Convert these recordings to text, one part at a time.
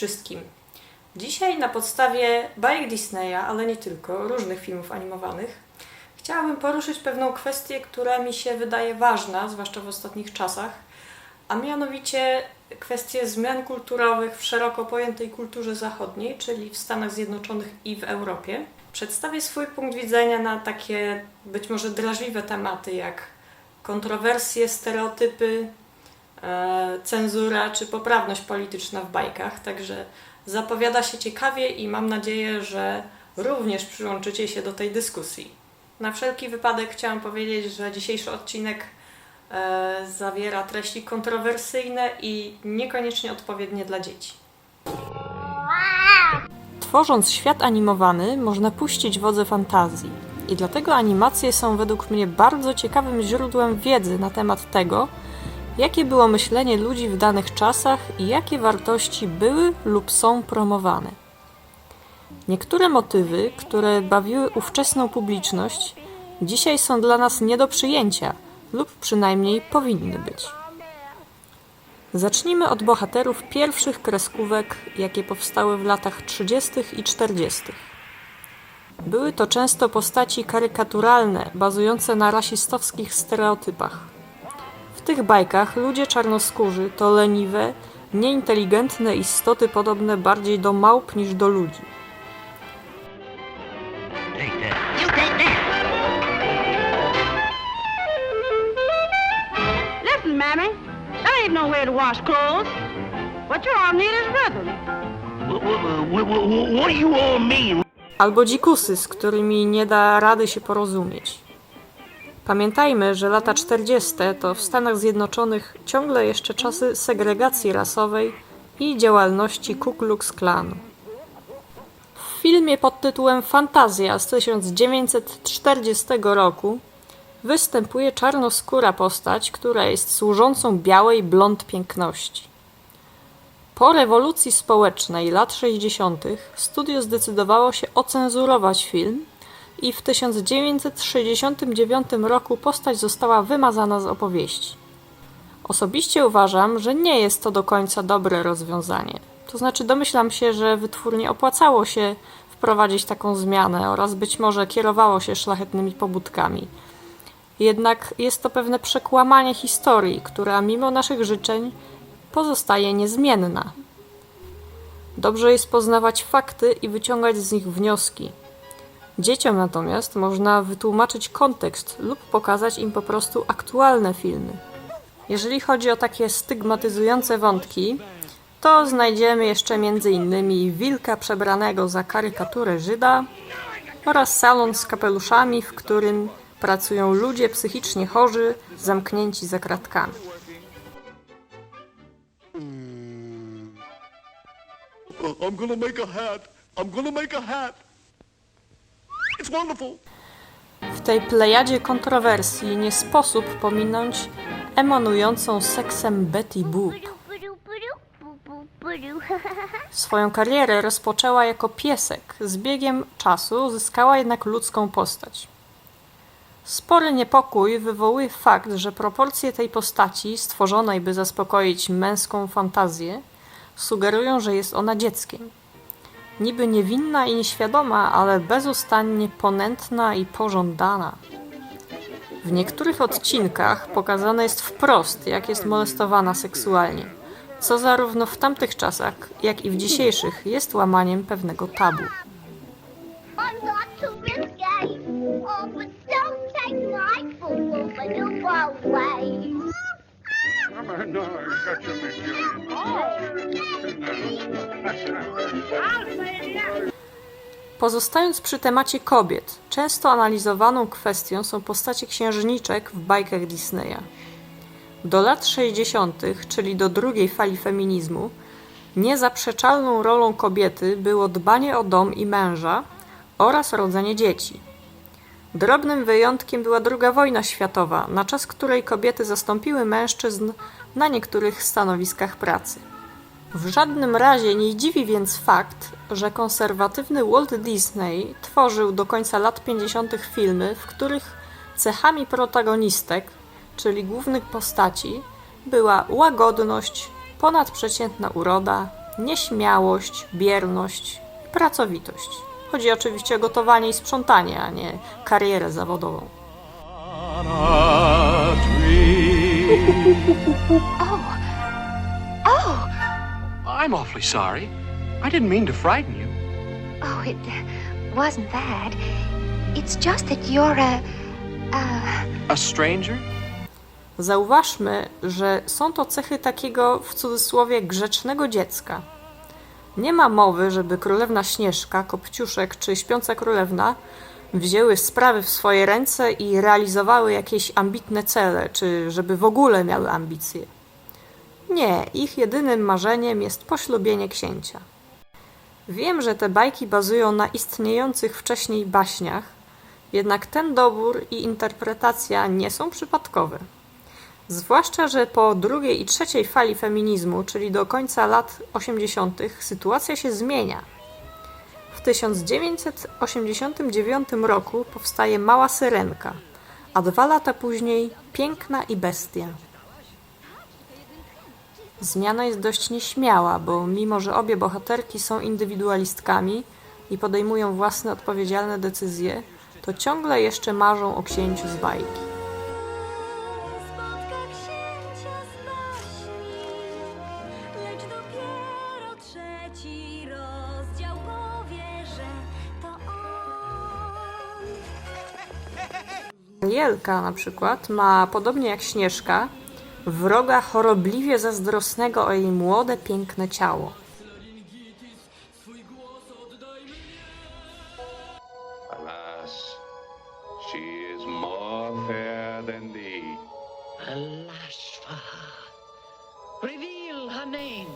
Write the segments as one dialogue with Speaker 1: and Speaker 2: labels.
Speaker 1: wszystkim! Dzisiaj na podstawie bajek Disneya, ale nie tylko, różnych filmów animowanych, chciałabym poruszyć pewną kwestię, która mi się wydaje ważna, zwłaszcza w ostatnich czasach, a mianowicie kwestię zmian kulturowych w szeroko pojętej kulturze zachodniej, czyli w Stanach Zjednoczonych i w Europie. Przedstawię swój punkt widzenia na takie być może drażliwe tematy jak kontrowersje, stereotypy, cenzura czy poprawność polityczna w bajkach. Także zapowiada się ciekawie i mam nadzieję, że również przyłączycie się do tej dyskusji. Na wszelki wypadek chciałam powiedzieć, że dzisiejszy odcinek zawiera treści kontrowersyjne i niekoniecznie odpowiednie dla dzieci. Tworząc świat animowany, można puścić wodze fantazji. I dlatego animacje są według mnie bardzo ciekawym źródłem wiedzy na temat tego, jakie było myślenie ludzi w danych czasach i jakie wartości były lub są promowane. Niektóre motywy, które bawiły ówczesną publiczność, dzisiaj są dla nas nie do przyjęcia, lub przynajmniej powinny być. Zacznijmy od bohaterów pierwszych kreskówek, jakie powstały w latach 30. i 40. Były to często postaci karykaturalne, bazujące na rasistowskich stereotypach. W tych bajkach ludzie czarnoskórzy to leniwe, nieinteligentne istoty podobne bardziej do małp niż do ludzi.
Speaker 2: Listen, Mammy, that ain't nowhere to wash clothes. What you all need is rhythm.
Speaker 3: What do you all mean?
Speaker 1: Albo dzikusy, z którymi nie da rady się porozumieć. Pamiętajmy, że lata 40. to w Stanach Zjednoczonych ciągle jeszcze czasy segregacji rasowej i działalności Ku Klux Klanu. W filmie pod tytułem Fantazja z 1940 roku występuje czarnoskóra postać, która jest służącą białej blond piękności. Po rewolucji społecznej lat 60. studio zdecydowało się ocenzurować film i w 1969 roku postać została wymazana z opowieści. Osobiście uważam, że nie jest to do końca dobre rozwiązanie. To znaczy domyślam się, że wytwórni opłacało się wprowadzić taką zmianę oraz być może kierowało się szlachetnymi pobudkami. Jednak jest to pewne przekłamanie historii, która mimo naszych życzeń pozostaje niezmienna. Dobrze jest poznawać fakty i wyciągać z nich wnioski. Dzieciom natomiast można wytłumaczyć kontekst lub pokazać im po prostu aktualne filmy. Jeżeli chodzi o takie stygmatyzujące wątki, to znajdziemy jeszcze m.in. wilka przebranego za karykaturę Żyda oraz salon z kapeluszami, w którym pracują ludzie psychicznie chorzy, zamknięci za kratkami.
Speaker 3: I'm gonna make a hat. I'm gonna make a hat. It's wonderful.
Speaker 1: W tej plejadzie kontrowersji nie sposób pominąć emanującą seksem Betty Boop. Swoją karierę rozpoczęła jako piesek, z biegiem czasu zyskała jednak ludzką postać. Spory niepokój wywołuje fakt, że proporcje tej postaci, stworzonej by zaspokoić męską fantazję, sugerują, że jest ona dzieckiem. Niby niewinna i nieświadoma, ale bezustannie ponętna i pożądana. W niektórych odcinkach pokazane jest wprost, jak jest molestowana seksualnie, co zarówno w tamtych czasach, jak i w dzisiejszych jest łamaniem pewnego tabu.
Speaker 4: I'm not too risky. Oh, but don't take my boo-boo away.
Speaker 3: No, I got you, Miss Julie.
Speaker 1: Pozostając przy temacie kobiet, często analizowaną kwestią są postacie księżniczek w bajkach Disneya. Do lat 60., czyli do drugiej fali feminizmu, niezaprzeczalną rolą kobiety było dbanie o dom i męża oraz rodzenie dzieci. Drobnym wyjątkiem była II wojna światowa, na czas której kobiety zastąpiły mężczyzn na niektórych stanowiskach pracy. W żadnym razie nie dziwi więc fakt, że konserwatywny Walt Disney tworzył do końca lat 50. filmy, w których cechami protagonistek, czyli głównych postaci, była łagodność, ponadprzeciętna uroda nieśmiałość, bierność i pracowitość. Chodzi oczywiście o gotowanie i sprzątanie, a nie karierę zawodową.
Speaker 3: On a tree.
Speaker 5: I'm awfully sorry. I didn't mean to frighten you.
Speaker 6: Oh, it wasn't that. It's just that you're
Speaker 5: A stranger?
Speaker 1: Zauważmy, że są to cechy takiego, w cudzysłowie, grzecznego dziecka. Nie ma mowy, żeby królewna Śnieżka, Kopciuszek czy Śpiąca Królewna wzięły sprawy w swoje ręce i realizowały jakieś ambitne cele, czy żeby w ogóle miały ambicje. Nie, ich jedynym marzeniem jest poślubienie księcia. Wiem, że te bajki bazują na istniejących wcześniej baśniach, jednak ten dobór i interpretacja nie są przypadkowe. Zwłaszcza, że po drugiej i trzeciej fali feminizmu, czyli do końca lat 80., sytuacja się zmienia. W 1989 roku powstaje Mała Syrenka, a 2 lata później Piękna i Bestia. Zmiana jest dość nieśmiała, bo mimo że obie bohaterki są indywidualistkami i podejmują własne odpowiedzialne decyzje, to ciągle jeszcze marzą o księciu z bajki.
Speaker 7: Spotka księcia z baśni, lecz dopiero 3. rozdział powie, że to on.
Speaker 1: Arielka na przykład ma, podobnie jak Śnieżka, wroga chorobliwie zazdrosnego o jej młode, piękne ciało.
Speaker 8: Alas, she is more fair than thee.
Speaker 9: Alas for her. Reveal her name.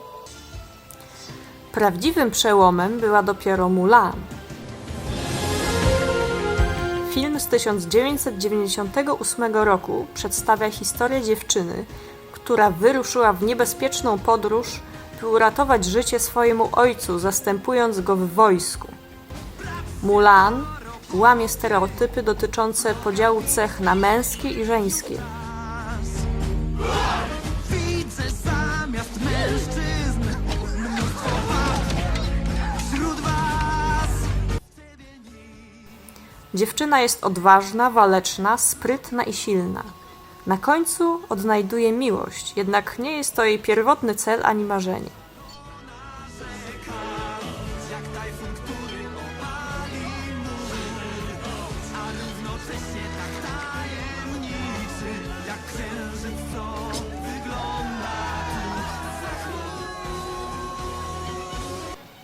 Speaker 1: Prawdziwym przełomem była dopiero Mulan. Film z 1998 roku przedstawia historię dziewczyny, która wyruszyła w niebezpieczną podróż, by uratować życie swojemu ojcu, zastępując go w wojsku. Mulan łamie stereotypy dotyczące podziału cech na męskie i żeńskie.
Speaker 10: Widzę zamiast mężczyzn mnóstwo wśród was.
Speaker 1: Dziewczyna jest odważna, waleczna, sprytna i silna. Na końcu odnajduje miłość, jednak nie jest to jej pierwotny cel ani marzenie.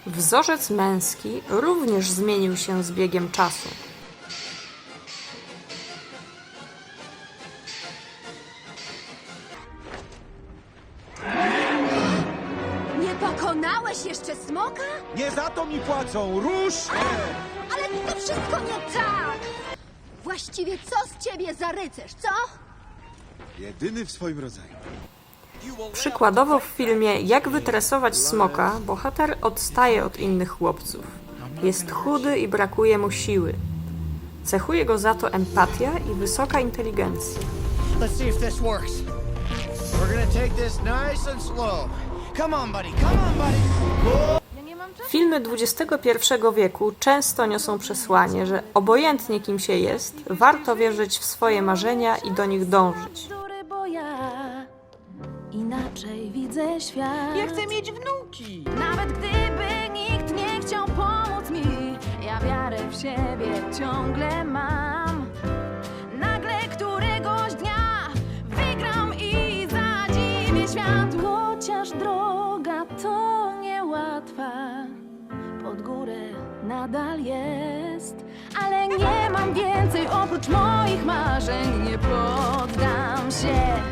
Speaker 1: Wzorzec męski również zmienił się z biegiem czasu.
Speaker 7: Nie pokonałeś jeszcze smoka?
Speaker 10: Nie za to mi płacą, rusz!
Speaker 7: Ale to wszystko nie tak! Właściwie co z ciebie za rycerz, co?
Speaker 10: Jedyny w swoim rodzaju.
Speaker 1: Przykładowo w filmie Jak wytresować smoka bohater odstaje od innych chłopców. Jest chudy i brakuje mu siły. Cechuje go za to empatia i wysoka inteligencja.
Speaker 10: Let's see if this works. We're gonna take this nice and slow. Come on, buddy. Come on, buddy.
Speaker 1: Filmy XXI wieku często niosą przesłanie, że obojętnie kim się jest, warto wierzyć w swoje marzenia i do nich dążyć.
Speaker 7: Bo ja inaczej widzę świat.
Speaker 9: Ja chcę mieć wnuki.
Speaker 7: Nawet gdyby nikt nie chciał pomóc mi, ja wiarę w siebie ciągle mam. Nagle któregoś dnia wygram i zadziwię świat. Chociaż droga to niełatwa, pod górę nadal jest, ale nie mam więcej oprócz moich marzeń, nie poddam się.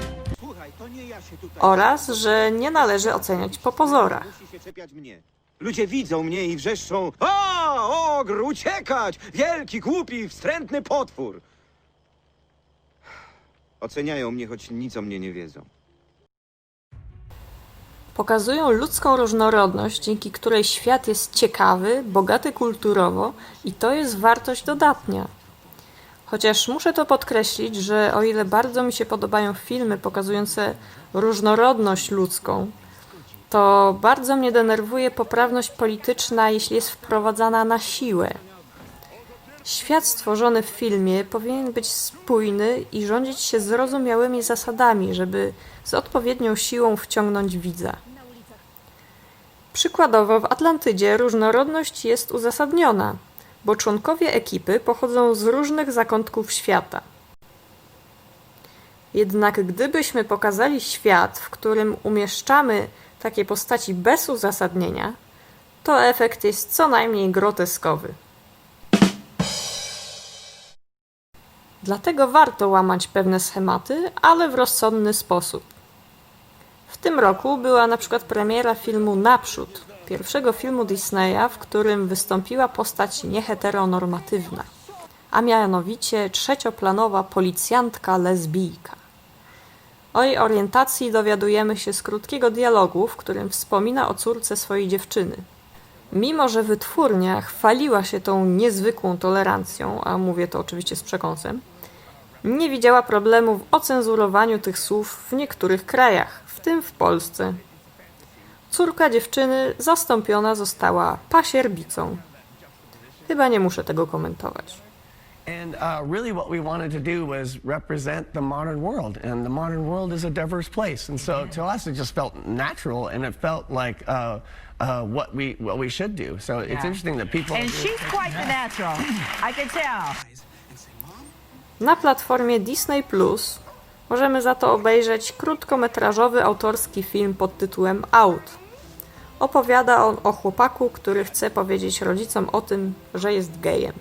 Speaker 10: Słuchaj, to nie ja się tutaj...
Speaker 1: Oraz, że nie należy oceniać po pozorach.
Speaker 10: Musi się czepiać mnie. Ludzie widzą mnie i wrzeszczą: o, ogr, uciekać! Wielki, głupi, wstrętny potwór! Oceniają mnie, choć nic o mnie nie wiedzą.
Speaker 1: Pokazują ludzką różnorodność, dzięki której świat jest ciekawy, bogaty kulturowo i to jest wartość dodatnia. Chociaż muszę to podkreślić, że o ile bardzo mi się podobają filmy pokazujące różnorodność ludzką, to bardzo mnie denerwuje poprawność polityczna, jeśli jest wprowadzana na siłę. Świat stworzony w filmie powinien być spójny i rządzić się zrozumiałymi zasadami, żeby z odpowiednią siłą wciągnąć widza. Przykładowo w Atlantydzie różnorodność jest uzasadniona, bo członkowie ekipy pochodzą z różnych zakątków świata. Jednak gdybyśmy pokazali świat, w którym umieszczamy takie postaci bez uzasadnienia, to efekt jest co najmniej groteskowy. Dlatego warto łamać pewne schematy, ale w rozsądny sposób. W tym roku była na przykład premiera filmu Naprzód, pierwszego filmu Disneya, w którym wystąpiła postać nieheteronormatywna, a mianowicie trzecioplanowa policjantka lesbijka. O jej orientacji dowiadujemy się z krótkiego dialogu, w którym wspomina o córce swojej dziewczyny. Mimo że wytwórnia chwaliła się tą niezwykłą tolerancją, a mówię to oczywiście z przekąsem, nie widziała problemu w ocenzurowaniu tych słów w niektórych krajach, w tym w Polsce. Córka dziewczyny zastąpiona została pasierbicą. Chyba nie muszę tego komentować.
Speaker 11: And really what we wanted to do was represent the modern world, and the modern world is a diverse place. And so to us it just felt natural, and it felt like what we should do. So it's interesting that people...
Speaker 2: And she's quite the natural. I can tell.
Speaker 1: Na platformie Disney Plus możemy za to obejrzeć krótkometrażowy autorski film pod tytułem Out. Opowiada on o chłopaku, który chce powiedzieć rodzicom o tym, że jest gejem.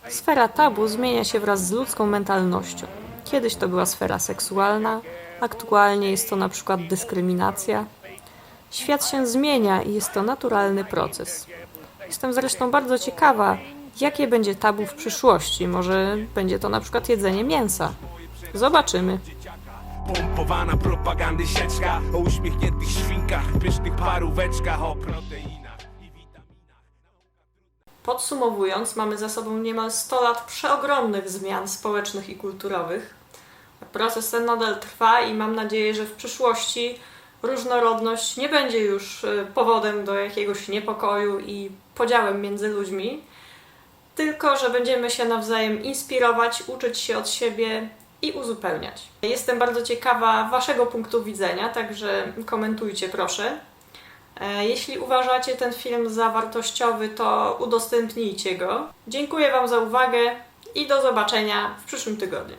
Speaker 1: Sfera tabu zmienia się wraz z ludzką mentalnością. Kiedyś to była sfera seksualna, aktualnie jest to na przykład dyskryminacja. Świat się zmienia i jest to naturalny proces. Jestem zresztą bardzo ciekawa, jakie będzie tabu w przyszłości. Może będzie to na przykład jedzenie mięsa. Zobaczymy.
Speaker 12: Pompowana propagandy sieczka o uśmiechniętych świnkach, pysznych paróweczkach, o proteinach.
Speaker 1: Podsumowując, mamy za sobą niemal 100 lat przeogromnych zmian społecznych i kulturowych. Proces ten nadal trwa i mam nadzieję, że w przyszłości różnorodność nie będzie już powodem do jakiegoś niepokoju i podziałem między ludźmi, tylko że będziemy się nawzajem inspirować, uczyć się od siebie i uzupełniać. Jestem bardzo ciekawa Waszego punktu widzenia, także komentujcie proszę. Jeśli uważacie ten film za wartościowy, to udostępnijcie go. Dziękuję Wam za uwagę i do zobaczenia w przyszłym tygodniu.